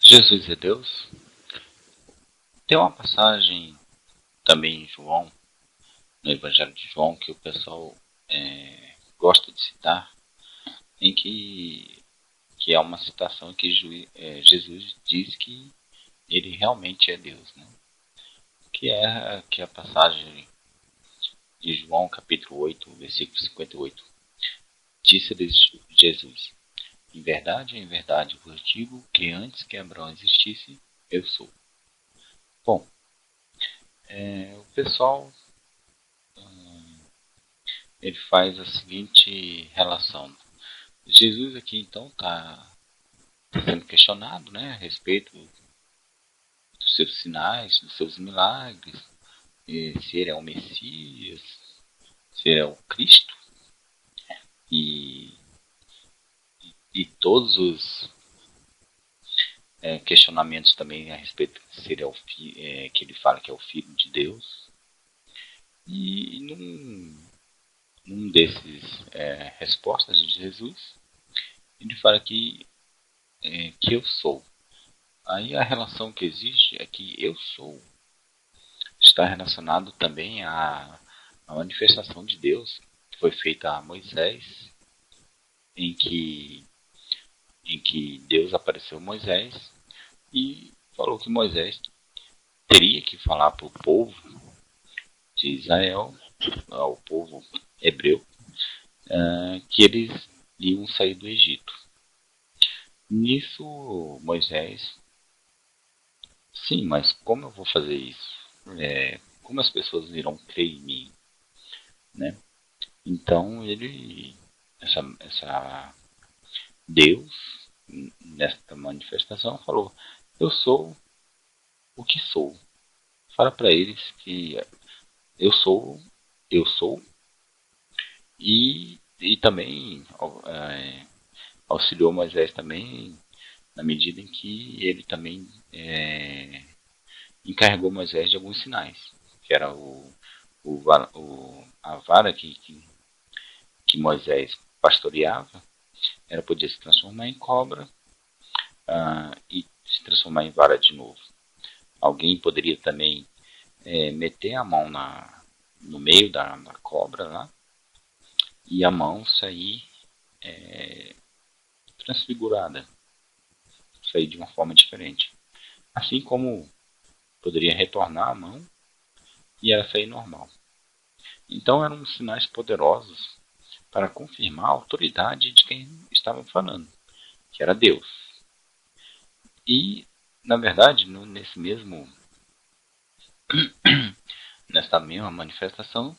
Jesus é Deus? Tem uma passagem também em João, no Evangelho de João, que o pessoal gosta de citar, em que é uma citação que Jesus diz que ele realmente é Deus, né? Que é a passagem de João, capítulo 8, versículo 58. Disse-lhes Jesus: em verdade vos digo que antes que Abraão existisse, eu sou. Bom, o pessoal ele faz a seguinte relação. Jesus aqui então está sendo questionado, né, a respeito dos seus sinais, dos seus milagres, se ele é o Messias, se ele é o Cristo, e, e todos os questionamentos também a respeito se ele é que ele fala que é o Filho de Deus. E num desses respostas de Jesus, ele fala que eu sou. Aí a relação que existe é que eu sou está relacionado também à manifestação de Deus que foi feita a Moisés, em que, em que Deus apareceu a Moisés e falou que Moisés teria que falar para o povo de Israel, ao povo hebreu, que eles iam sair do Egito. Nisso, Moisés, sim, mas como eu vou fazer isso? Como as pessoas irão crer em mim? Né? Então, essa Deus, nesta manifestação, falou: eu sou o que sou. Fala para eles que eu sou, eu sou, e também auxiliou Moisés também na medida em que ele também encarregou Moisés de alguns sinais, que era a vara que Moisés pastoreava, ela podia se transformar em cobra e se transformar em vara de novo. Alguém poderia também meter a mão no meio da cobra lá e a mão sair transfigurada, sair de uma forma diferente. Assim como poderia retornar a mão e ela sair normal. Então eram sinais poderosos para confirmar a autoridade de quem estava falando, que era Deus. E, na verdade, nesta mesma manifestação,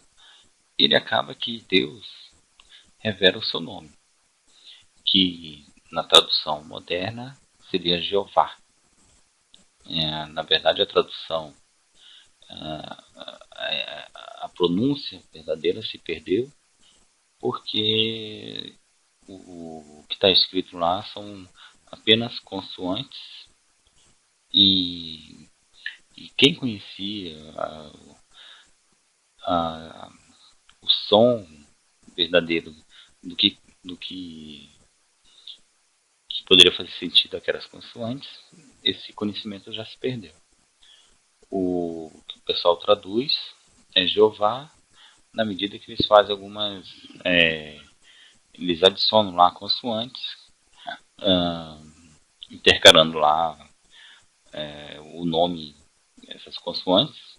ele acaba que Deus revela o seu nome, que na tradução moderna seria Jeová. Na verdade, a tradução, a pronúncia verdadeira se perdeu, porque o que está escrito lá são apenas consoantes e quem conhecia o som verdadeiro do que poderia fazer sentido aquelas consoantes, esse conhecimento já se perdeu. O que o pessoal traduz é Jeová, na medida que eles fazem eles adicionam lá consoantes, intercalando lá o nome, essas consoantes,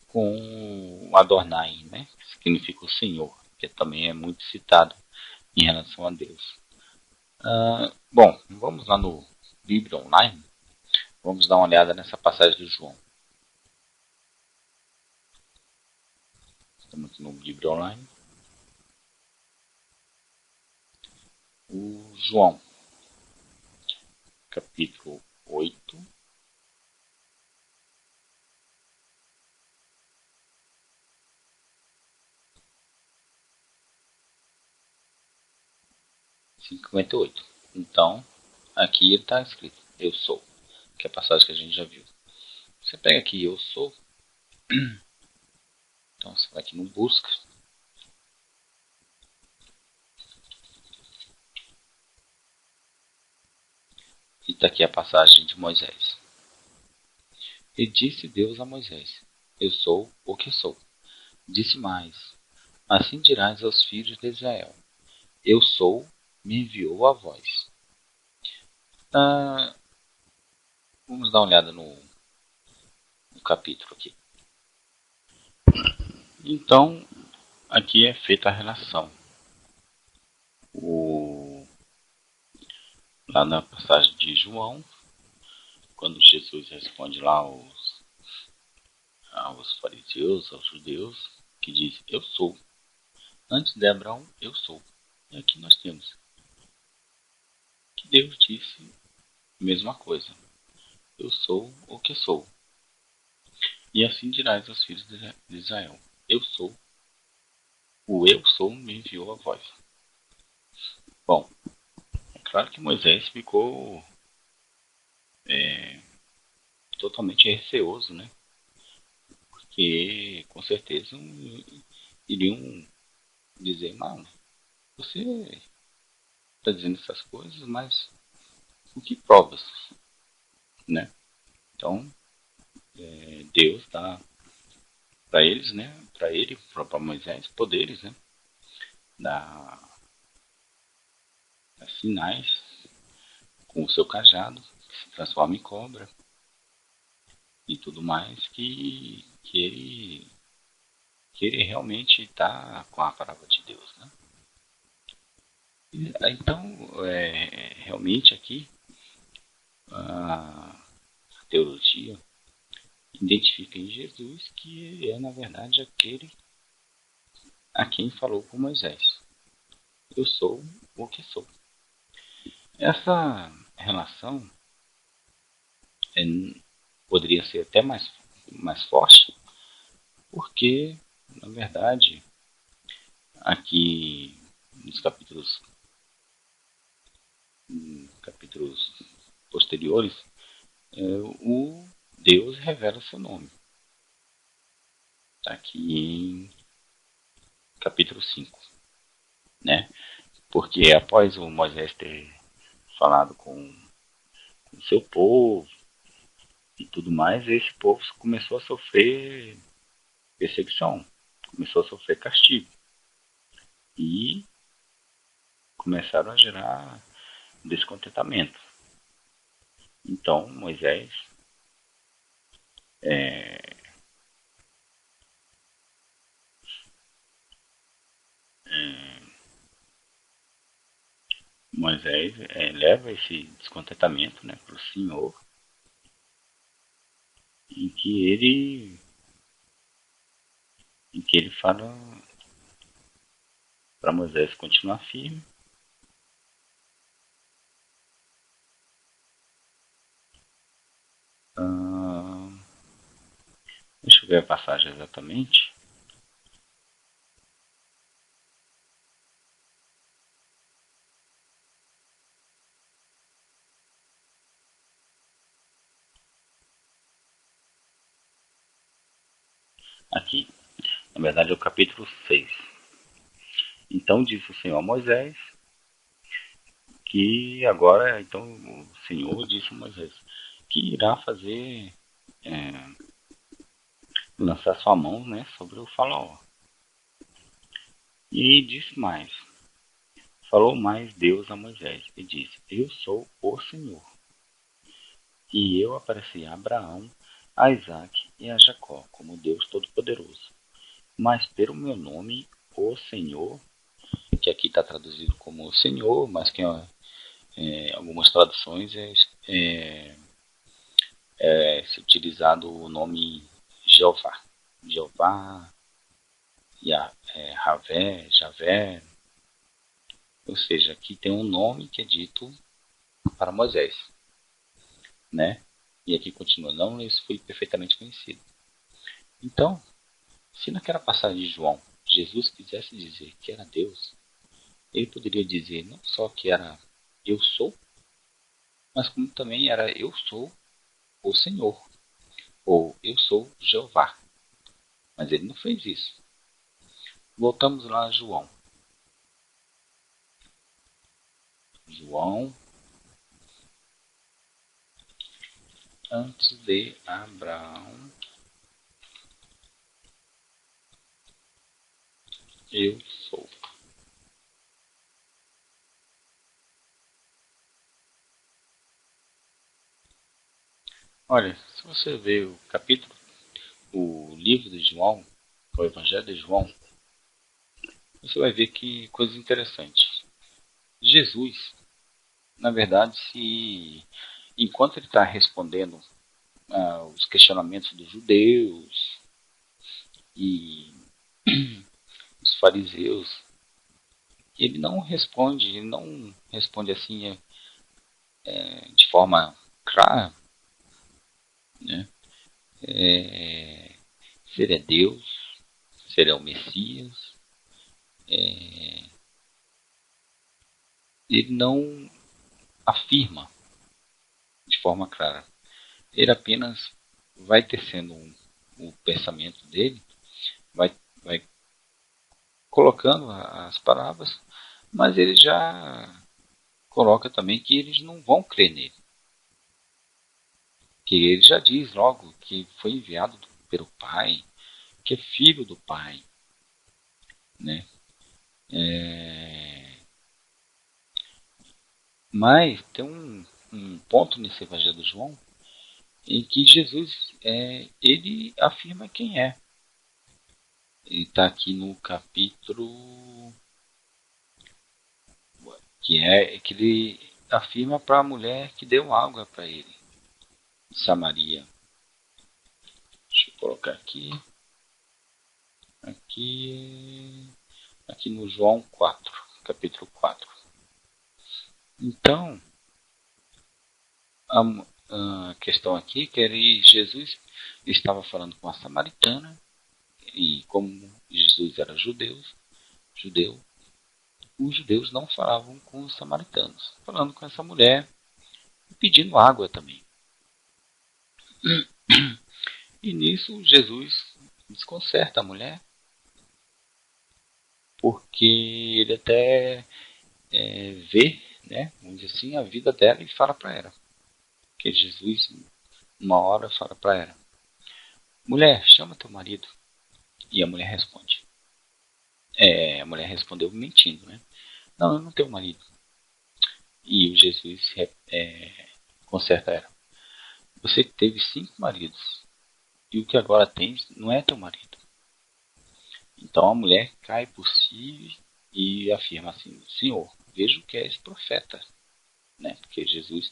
com o Adonai, né, que significa o Senhor, que também é muito citado em relação a Deus. Bom, vamos lá no Bíblia Online, vamos dar uma olhada nessa passagem do João. Estamos aqui no Bíblia Online. O João, capítulo 8, (58). Então, aqui ele está escrito, eu sou, que é a passagem que a gente já viu. Você pega aqui, eu sou, então você vai aqui no busca, E está aqui a passagem de Moisés. E disse Deus a Moisés: Eu sou o que sou. Disse mais: Assim dirás aos filhos de Israel: Eu sou, me enviou a vós. Ah, vamos dar uma olhada no capítulo aqui. Então, aqui é feita a relação. Lá na passagem de João, quando Jesus responde lá aos fariseus, aos judeus, que diz: Eu sou. Antes de Abraão, eu sou. E aqui nós temos que Deus disse a mesma coisa. Eu sou o que sou. E assim dirás aos filhos de Israel: Eu sou. O eu sou me enviou a vós. Bom, é claro que Moisés ficou totalmente receoso, né? Porque com certeza iriam dizer: Não, você está dizendo essas coisas, mas o que provas, né? Então, Deus dá para eles, né? Para ele, para Moisés, poderes, né? Dá sinais com o seu cajado, que se transforma em cobra e tudo mais, que ele realmente está com a palavra de Deus, né? Então, realmente aqui a teologia identifica em Jesus que ele é, na verdade, aquele a quem falou com Moisés. Eu sou o que sou. Essa relação é, poderia ser até mais forte, porque, na verdade, aqui nos capítulos posteriores, o Deus revela seu nome. Está aqui em capítulo 5, né? Porque após o Moisés ter falado com o seu povo e tudo mais, esse povo começou a sofrer perseguição, começou a sofrer castigo. E começaram a gerar descontentamento. Então Moisés é, leva esse descontentamento, né, para o Senhor, em que ele fala para Moisés continuar firme. Ah, deixa eu ver a passagem exatamente. Aqui, na verdade, é o capítulo 6. Então disse o Senhor a Moisés que agora, então, o Senhor disse a Moisés que irá fazer, é, lançar sua mão, né, sobre o faraó. E disse mais, falou mais Deus a Moisés e disse: Eu sou o Senhor. E eu apareci a Abraão, a Isaque e a Jacó como Deus Todo-Poderoso. Mas pelo meu nome, o Senhor, que aqui está traduzido como o Senhor, mas que algumas traduções se utilizado o nome Jeová. Jeová, Javé, ou seja, aqui tem um nome que é dito para Moisés, né? E aqui continua, não, isso foi perfeitamente conhecido. Então, se naquela passagem de João, Jesus quisesse dizer que era Deus, ele poderia dizer não só que era eu sou, mas como também era eu sou o Senhor, ou eu sou Jeová. Mas ele não fez isso. Voltamos lá a João. João antes de Abraão, eu sou. Olha, se você ver o capítulo, o livro de João, o Evangelho de João, você vai ver que coisas interessantes. Jesus, na verdade, se enquanto ele está respondendo os questionamentos dos judeus e os fariseus, ele não responde assim de forma clara, né? É, se ele é Deus, se ele é o Messias, ele não afirma de forma clara. Ele apenas vai tecendo o pensamento dele, vai colocando as palavras, mas ele já coloca também que eles não vão crer nele. Que ele já diz logo que foi enviado pelo Pai, que é filho do Pai, né? É... Mas tem um ponto nesse Evangelho de João em que Jesus ele afirma quem é. Ele está aqui no capítulo que ele afirma para a mulher que deu água para ele, de Samaria. Deixa eu colocar aqui, aqui no João 4, capítulo 4. Então, a questão aqui é que Jesus estava falando com a samaritana e como Jesus era judeu, os judeus não falavam com os samaritanos, falando com essa mulher e pedindo água também. E nisso Jesus desconcerta a mulher, porque ele até vê, né, vamos dizer assim, a vida dela e fala para ela. Que Jesus, uma hora, fala para ela: mulher, chama teu marido. E a mulher responde. A mulher respondeu mentindo, né? Não, eu não tenho marido. E o Jesus conserta ela. Você teve 5 maridos. E o que agora tens não é teu marido. Então a mulher cai por si e afirma assim: Senhor, vejo que és profeta. Né? Porque Jesus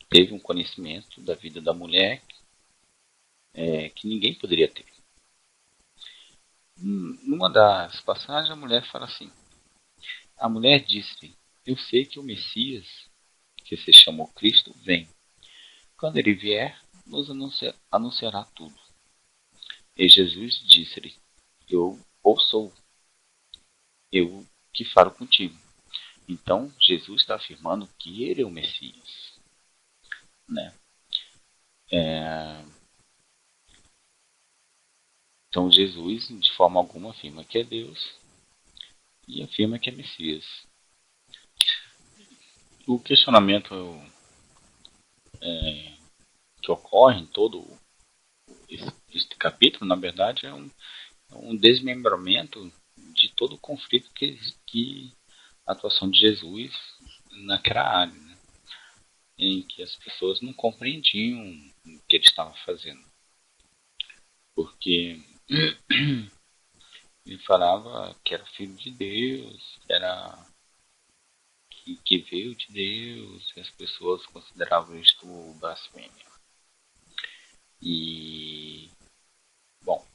teve um conhecimento da vida da mulher que ninguém poderia ter. Numa das passagens, a mulher fala assim: a mulher disse-lhe: eu sei que o Messias, que se chamou Cristo, vem. Quando ele vier, nos anunciará tudo. E Jesus disse-lhe: eu ou sou eu que falo contigo. Então, Jesus está afirmando que ele é o Messias. Né? Então, Jesus, de forma alguma, afirma que é Deus e afirma que é Messias. O questionamento que ocorre em todo este capítulo, na verdade, é um desmembramento de todo o conflito que a atuação de Jesus naquela área, né? Em que as pessoas não compreendiam o que ele estava fazendo. Porque ele falava que era filho de Deus, que veio de Deus, e as pessoas consideravam isto blasfêmia. E, bom,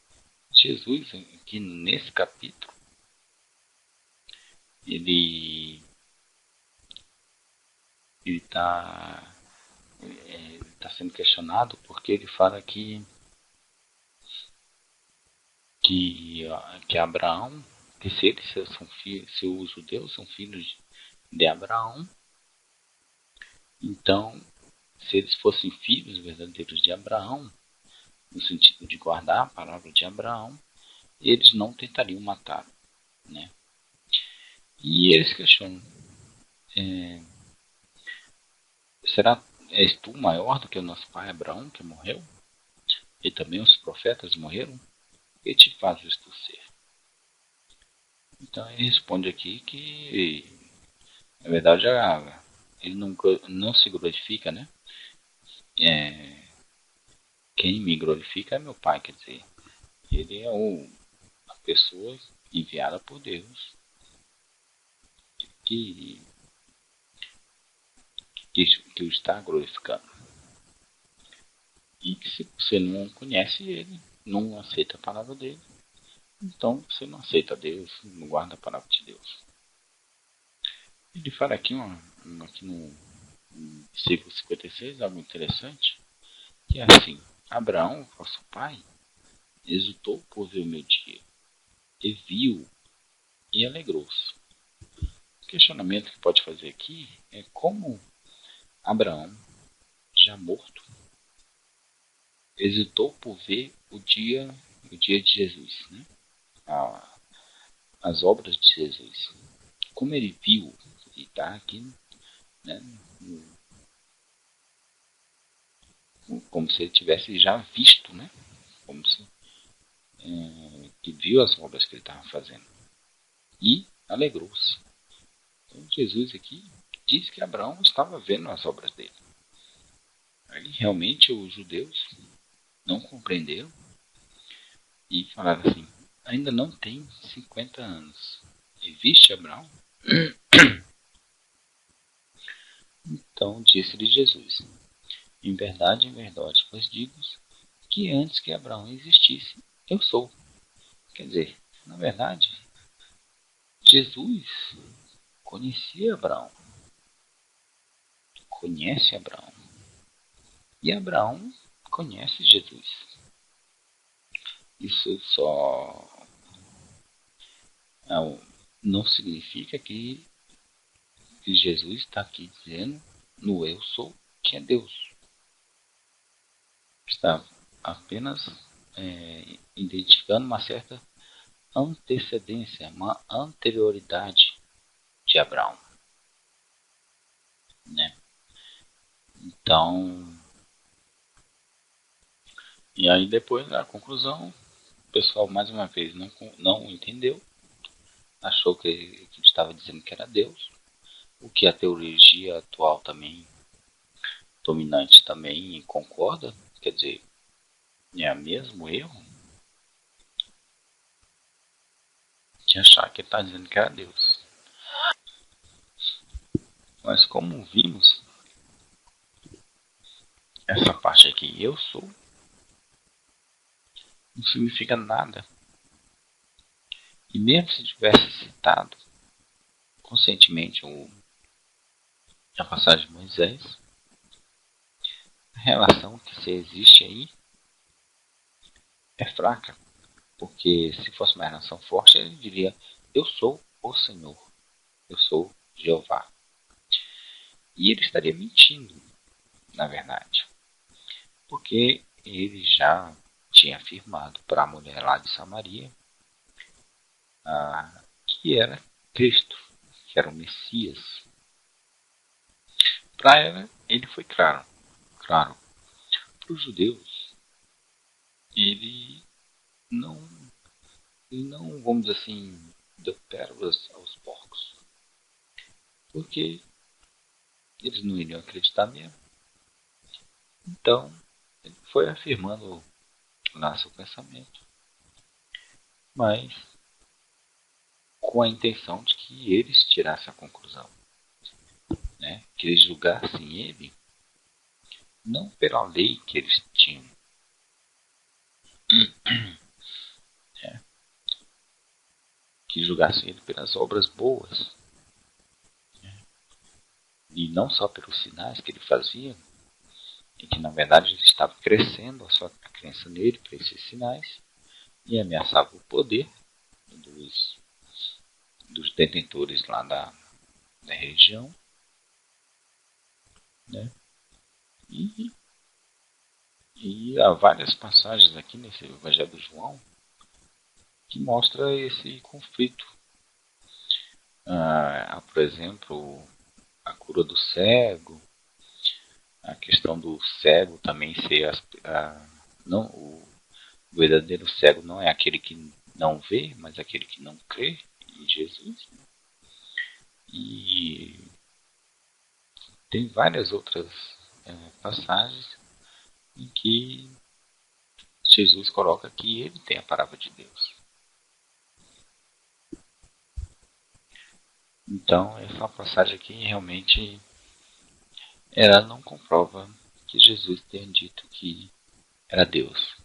Jesus, aqui nesse capítulo, ele está sendo questionado porque ele fala que Abraão, que se eles são filhos, se os judeus são filhos de Abraão, então, se eles fossem filhos verdadeiros de Abraão, no sentido de guardar a palavra de Abraão, eles não tentariam matar, né? E eles questionam: será és tu maior do que o nosso pai Abraão, que morreu? E também os profetas morreram? E te fazes tu ser? Então ele responde aqui que, na verdade, ele não se glorifica, né? É, quem me glorifica é meu pai, quer dizer, ele é a pessoa enviada por Deus que, que o está glorificando. E que se você não conhece ele, não aceita a palavra dele, então você não aceita Deus, não guarda a palavra de Deus. Ele fala aqui, aqui no versículo 56, algo interessante, que é assim: Abraão, vosso pai, exultou por ver o meu dia, e viu e alegrou-se. O questionamento que pode fazer aqui é como Abraão, já morto, exultou por ver o dia de Jesus, né? As obras de Jesus. Como ele viu, e está aqui, né? Como se ele tivesse já visto, né? Como se que viu as obras que ele estava fazendo e alegrou-se. Então Jesus aqui diz que Abraão estava vendo as obras dele. Aí realmente os judeus não compreenderam e falaram assim: ainda não tem 50 anos. E viste Abraão? Então disse-lhe Jesus: em verdade, vos digo que antes que Abraão existisse, eu sou. Quer dizer, na verdade, Jesus conhecia Abraão, conhece Abraão, e Abraão conhece Jesus. Isso só não significa que Jesus está aqui dizendo no eu sou que é Deus. Está apenas identificando uma certa antecedência, uma anterioridade de Abraão, né? Então, e aí depois a conclusão, o pessoal mais uma vez não entendeu, achou que ele estava dizendo que era Deus, o que a teologia atual também, dominante também concorda, quer dizer, é o mesmo erro de achar que ele está dizendo que era Deus. Mas como vimos, essa parte aqui, eu sou, não significa nada. E mesmo se tivesse citado conscientemente a passagem de Moisés, a relação que se existe aí é fraca. Porque se fosse uma relação forte, ele diria: eu sou o Senhor, eu sou Jeová. E ele estaria mentindo, na verdade. Porque ele já tinha afirmado para a mulher lá de Samaria que era Cristo, que era o Messias. Para ela, ele foi claro. Claro, para os judeus, ele não, vamos dizer assim, deu pérolas aos porcos. Porque eles não iriam acreditar mesmo. Então, ele foi afirmando lá seu pensamento, mas com a intenção de que eles tirassem a conclusão, né? Que eles julgassem ele não pela lei que eles tinham, né? Que julgassem ele pelas obras boas, né? E não só pelos sinais que ele fazia, e que na verdade ele estava crescendo a crença nele para esses sinais e ameaçava o poder dos detentores lá da região, né? E, há várias passagens aqui nesse Evangelho de João que mostra esse conflito. Por exemplo, a cura do cego, a questão do cego também ser não, o verdadeiro cego não é aquele que não vê, mas aquele que não crê em Jesus. E tem várias outras passagens em que Jesus coloca que ele tem a palavra de Deus. Então, essa passagem aqui realmente ela não comprova que Jesus tenha dito que era Deus.